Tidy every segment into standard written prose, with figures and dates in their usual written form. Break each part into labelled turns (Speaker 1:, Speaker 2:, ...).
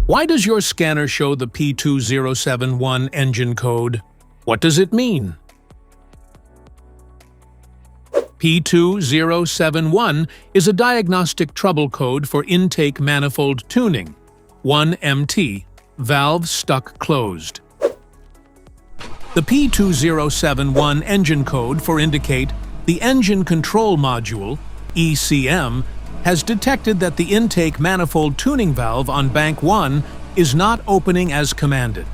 Speaker 1: Why does your scanner show the P2071 engine code? What does it mean? P2071 is a diagnostic trouble code for intake manifold tuning, 1MT, valve stuck closed. The P2071 engine code indicate the engine control module, ECM, has detected that the intake manifold tuning valve on bank 1 is not opening as commanded.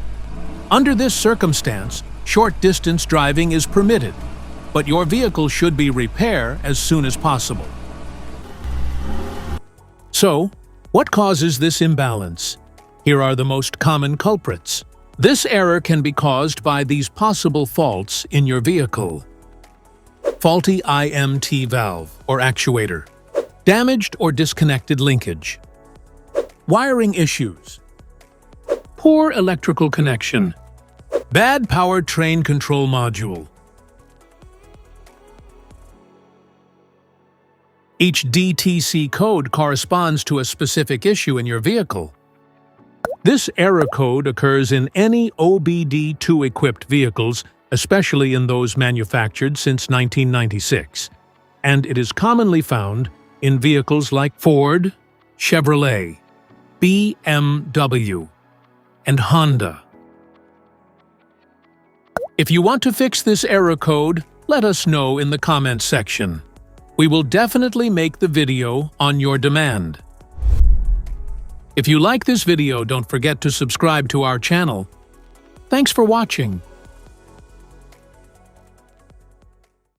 Speaker 1: Under this circumstance, short-distance driving is permitted, but your vehicle should be repaired as soon as possible. So, what causes this imbalance? Here are the most common culprits. This error can be caused by these possible faults in your vehicle. Faulty IMT valve or actuator. Damaged or disconnected linkage. Wiring issues. Poor electrical connection. Bad powertrain control module. Each DTC code corresponds to a specific issue in your vehicle. This error code occurs in any OBD2-equipped vehicles, especially in those manufactured since 1996, and it is commonly found in vehicles like Ford, Chevrolet, BMW, and Honda. If you want to fix this error code, let us know in the comments section. We will definitely make the video on your demand. If you like this video, don't forget to subscribe to our channel. Thanks for watching.